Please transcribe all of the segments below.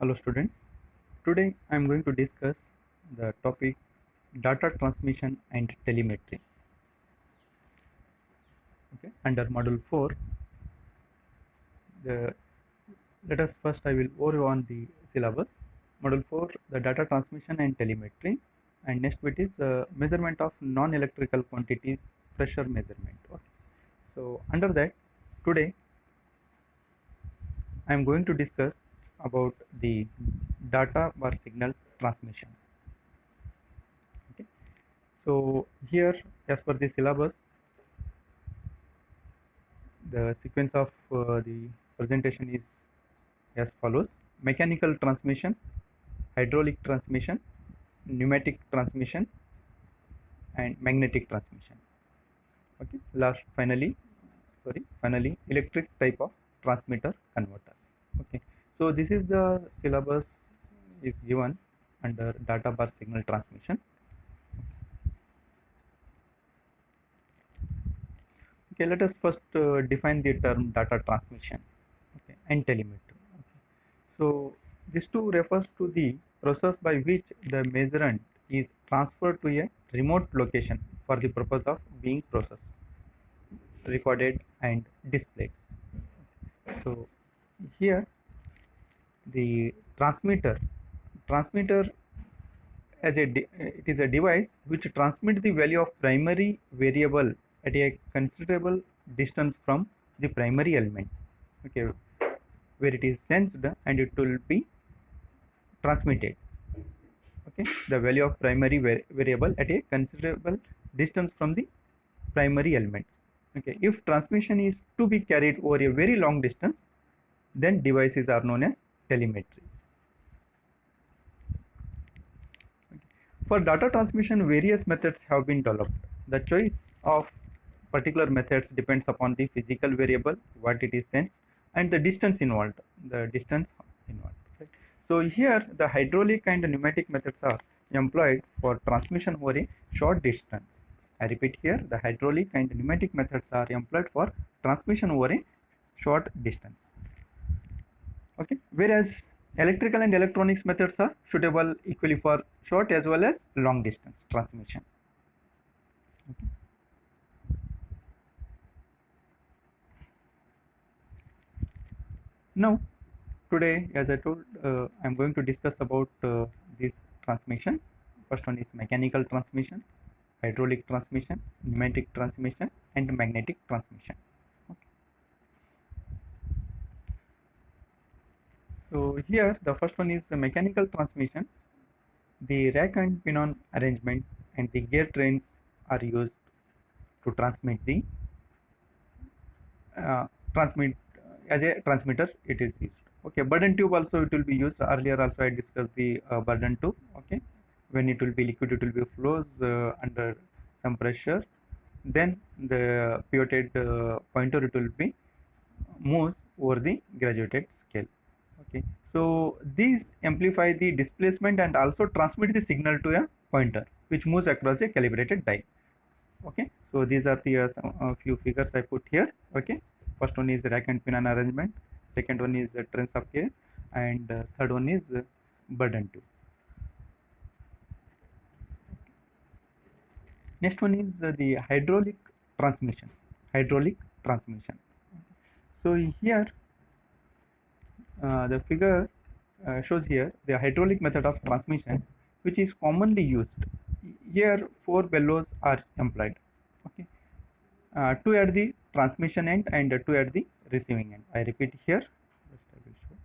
Hello students, today I am going to discuss the topic data transmission and telemetry. Okay, under module 4, the, let us first I will overview on the syllabus. Module 4, the data transmission and telemetry, and next bit is the measurement of non-electrical quantities, pressure measurement. Okay. So under that, today I am going to discuss about the data bar signal transmission. Okay. So here, as per the syllabus, the sequence of the presentation is as follows: mechanical transmission, hydraulic transmission, pneumatic transmission, and magnetic transmission. Okay, finally electric type of transmitter converters. Okay, so this is the syllabus is given under data bar signal transmission. Okay, let us first define the term data transmission, okay, and telemetry. Okay. So this two refers to the process by which the measurement is transferred to a remote location for the purpose of being processed, recorded, and displayed. So here the transmitter as it is a device which transmits the value of primary variable at a considerable distance from the primary element, okay, where it is sensed and it will be transmitted. Okay, the value of primary variable at a considerable distance from the primary element. Okay, if transmission is to be carried over a very long distance, then devices are known as telemetries. For data transmission, various methods have been developed. The choice of particular methods depends upon the physical variable, what it is sensed, and the distance involved. Right? So here the hydraulic and pneumatic methods are employed for transmission over a short distance. I repeat here, the hydraulic and pneumatic methods are employed for transmission over a short distance. Okay, whereas electrical and electronics methods are suitable equally for short as well as long distance transmission. Okay. Now, today, as I told, I am going to discuss about these transmissions. First one is mechanical transmission, hydraulic transmission, pneumatic transmission, and magnetic transmission. Okay. So here, the first one is the mechanical transmission. The rack and pinion arrangement and the gear trains are used to transmit the as a transmitter. It is used. Okay, burden tube also it will be used. Earlier also I discussed the burden tube. Okay, when it will be liquid, it will be flows under some pressure. Then the pivoted pointer it will be moves over the graduated scale. Okay, so these amplify the displacement and also transmit the signal to a pointer which moves across a calibrated die. Okay, so these are the few figures I put here. Okay, first one is rack and pinion arrangement, second one is trains of gear, and third one is burden tube. Next one is the hydraulic transmission. So here the figure shows here the hydraulic method of transmission which is commonly used. Here 4 bellows are employed. Okay, 2 at the transmission end and 2 at the receiving end. I repeat here. Just I will show.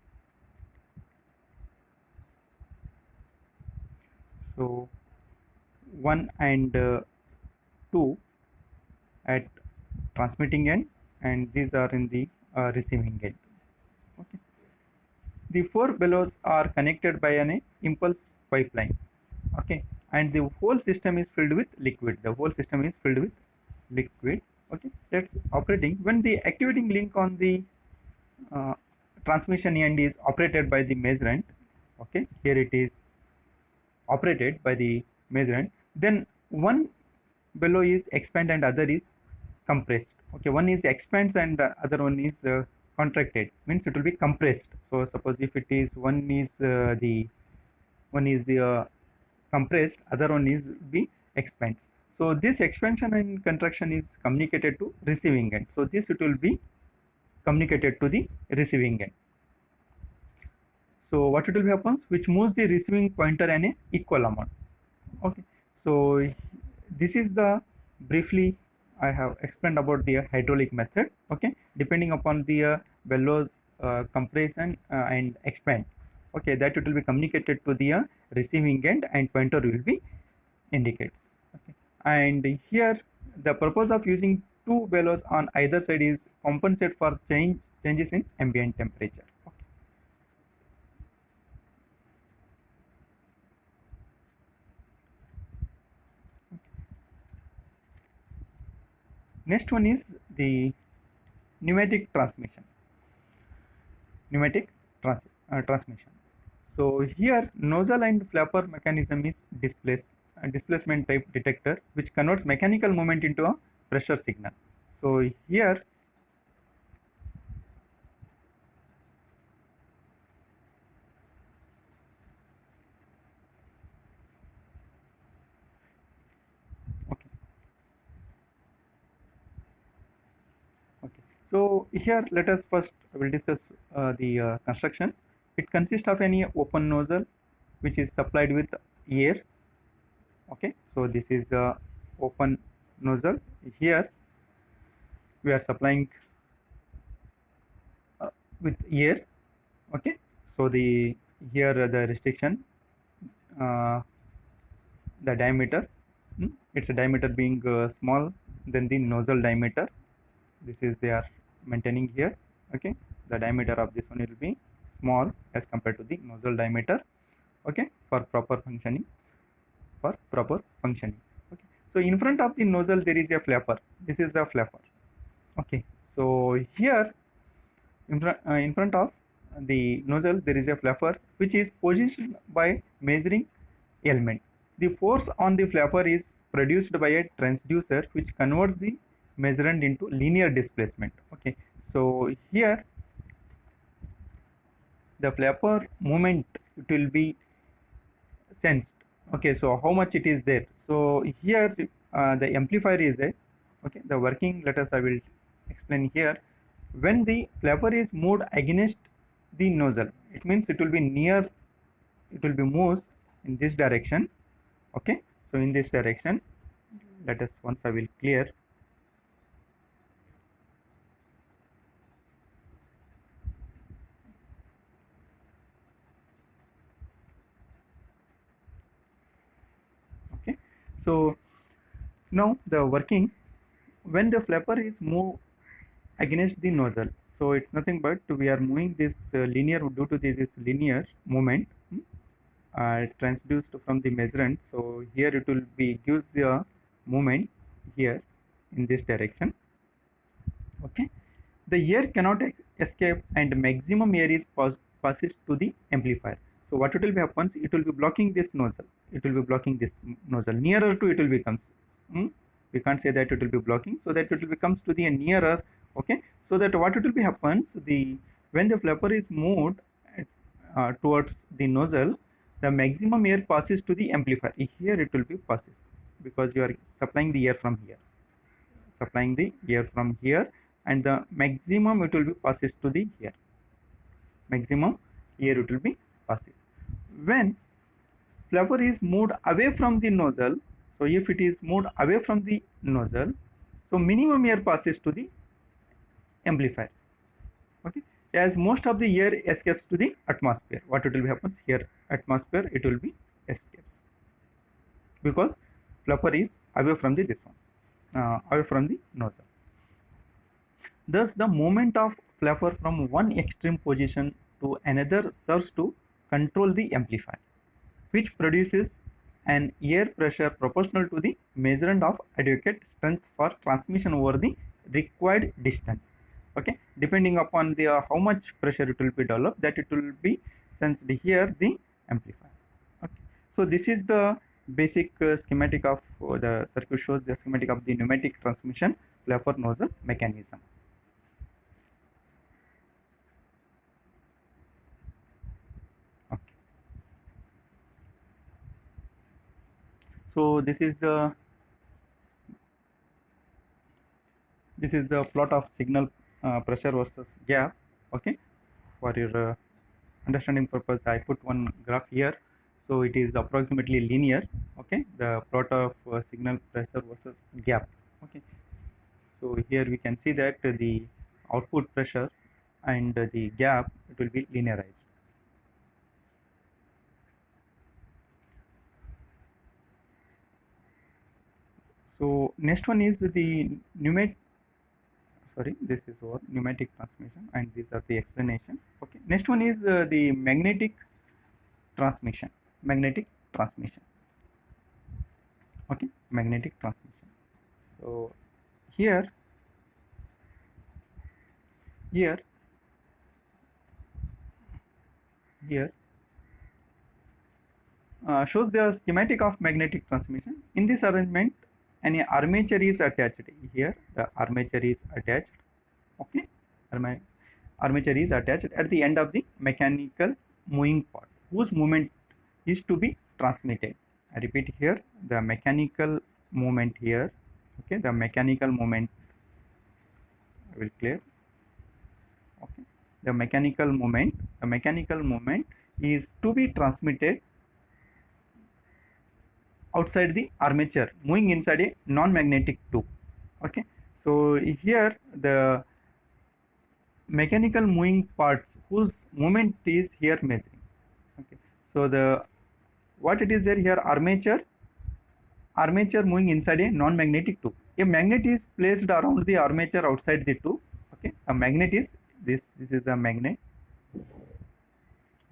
So 1 and 2 at transmitting end, and these are in the receiving end. Okay. The 4 bellows are connected by an impulse pipeline. Okay, and the whole system is filled with liquid. Okay, that's operating when the activating link on the transmission end is operated by the measurement. Okay, here it is operated by the measurement. Then one bellow is expand and other is compressed. Okay, one is expands and other one is contracted means it will be compressed. So suppose if it is one is the compressed, other one is be expands. So this expansion and contraction is communicated to receiving end. So this it will be communicated to the receiving end. So what it will be happens, which moves the receiving pointer in a equal amount. Okay, so this is the briefly I have explained about the hydraulic method. Okay, depending upon the bellows, compression and expand. Okay, that it will be communicated to the receiving end and pointer will be indicates. Okay, and here the purpose of using two bellows on either side is compensate for changes in ambient temperature. Okay. Next one is the pneumatic transmission. Transmission. So here nozzle and flapper mechanism is displacement type detector, which converts mechanical movement into a pressure signal. So here okay. Okay. So here let us first will discuss the construction. It consists of any open nozzle which is supplied with air. Okay, so this is the open nozzle. Here we are supplying with air. Okay, so the here the restriction, the diameter, its diameter being small than the nozzle diameter. This is they are maintaining here. Okay, the diameter of this one will be small as compared to the nozzle diameter. Okay, for proper functioning. Okay, so in front of the nozzle there is a flapper. This is a flapper. Okay, so here in front of the nozzle there is a flapper which is positioned by measuring element. The force on the flapper is produced by a transducer which converts the measurement into linear displacement. Okay, so here the flapper movement it will be sensed. Okay, so how much it is there. So here the amplifier is there. Okay, the working, let us I will explain here. When the flapper is moved against the nozzle, it means it will be near, it will be moved in this direction. Okay, so in this direction, let us once I will clear. Okay, so now the working, when the flapper is moved against the nozzle, so it's nothing but we are moving this linear due to this linear movement transduced from the measurement. So here it will be gives the movement here in this direction. Okay, the air cannot escape and maximum air is passes to the amplifier. So what it will be happens, it will be blocking this nozzle, it will be blocking this nozzle nearer to it will becomes we can't say that it will be blocking, so that it will becomes to the nearer. Okay, so that what it will be happens, the when the flapper is moved towards the nozzle, the maximum air passes to the amplifier. Here it will be passes because you are supplying the air from here, and the maximum it will be passes to the here, maximum air it will be passes. When flapper is moved away from the nozzle, so if it is moved away from the nozzle, so minimum air passes to the amplifier. Okay, as most of the air escapes to the atmosphere, what it will be happens here, atmosphere it will be escapes because flapper is away from the this one, away from the nozzle. Thus the movement of flapper from one extreme position to another serves to control the amplifier, which produces an air pressure proportional to the measurement of adequate strength for transmission over the required distance. Okay, depending upon the how much pressure it will be developed, that it will be sensed here the amplifier. Okay, so this is the basic schematic of the circuit shows the schematic of the pneumatic transmission flapper nozzle mechanism. So this is the plot of signal pressure versus gap. Okay, for your understanding purpose, I put one graph here. So it is approximately linear. Okay, the plot of signal pressure versus gap. Okay, so here we can see that the output pressure and the gap, it will be linearized. So next one is the this is our pneumatic transmission, and these are the explanation. Okay, next one is the magnetic transmission. Okay, magnetic transmission. So here here shows the schematic of magnetic transmission. In this arrangement, an armature is attached. Here the armature is attached. Okay, armature is attached at the end of the mechanical moving part, whose movement is to be transmitted. I repeat here, the mechanical movement here. Okay, the mechanical movement, I will clear. Okay, the mechanical movement is to be transmitted outside the armature, moving inside a non-magnetic tube. Okay, so here the mechanical moving parts whose movement is here measuring. Okay, so the what it is there here, armature moving inside a non-magnetic tube. A magnet is placed around the armature outside the tube. Okay, a magnet is this is a magnet.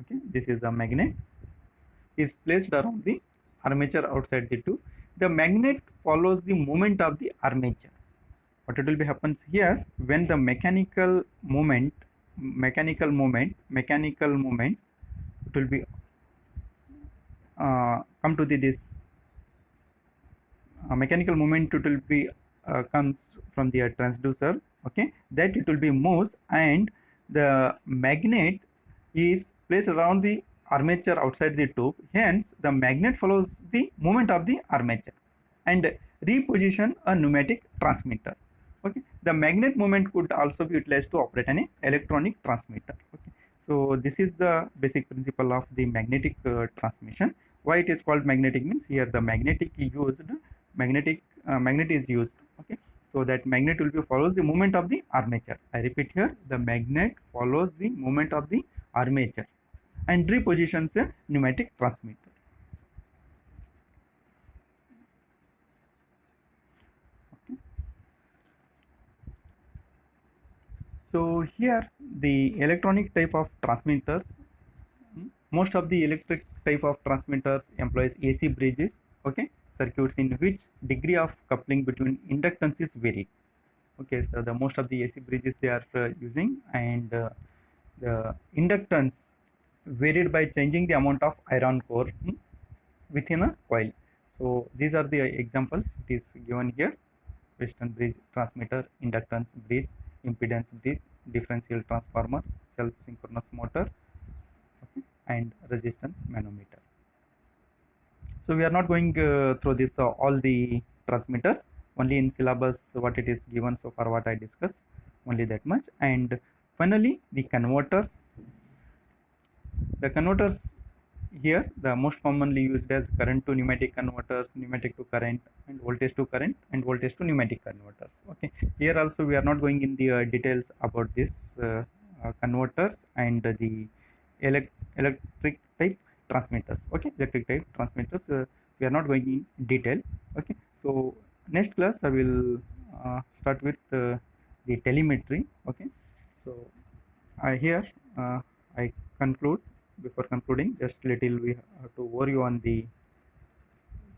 Okay, this is a magnet is placed around the armature outside the tube. The magnet follows the movement of the armature. What it will be happens here, when the mechanical movement, it will be come to this mechanical movement, it will be comes from the transducer. Okay, that it will be moves, and the magnet is placed around the armature outside the tube. Hence the magnet follows the movement of the armature and reposition a pneumatic transmitter. Okay, the magnet movement could also be utilized to operate an electronic transmitter. Okay, so this is the basic principle of the magnetic transmission. Why it is called magnetic means, here the magnet is used. Okay, so that magnet will be follows the movement of the armature. I repeat here, the magnet follows the movement of the armature and repositions a pneumatic transmitter. Okay. So here the electronic type of transmitters, most of the electric type of transmitters employs AC bridges. Okay, circuits in which degree of coupling between inductance is varied. Okay, so the most of the AC bridges they are using, and the inductance varied by changing the amount of iron core within a coil. So these are the examples it is given here: Western bridge transmitter, inductance bridge, impedance bridge, differential transformer, self synchronous motor, okay, and resistance manometer. So we are not going through this all the transmitters, only in syllabus what it is given so far, what I discussed, only that much. And finally the converters. The converters here, the most commonly used as current to pneumatic converters, pneumatic to current, and voltage to current, and voltage to pneumatic converters. Okay, here also we are not going in the details about this converters and the electric type transmitters. Okay, electric type transmitters, we are not going in detail. Okay, so next class I will start with the telemetry. Okay, so here I conclude. Before concluding, just little we have to overview on the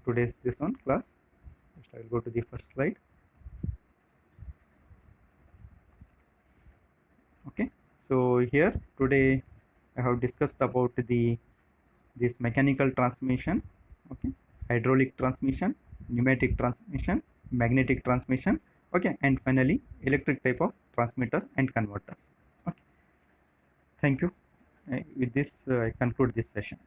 today's this one class. Just I will go to the first slide. Okay, so here today I have discussed about this mechanical transmission, okay, hydraulic transmission, pneumatic transmission, magnetic transmission, okay, and finally electric type of transmitter and converters. Okay, thank you. With this I conclude this session.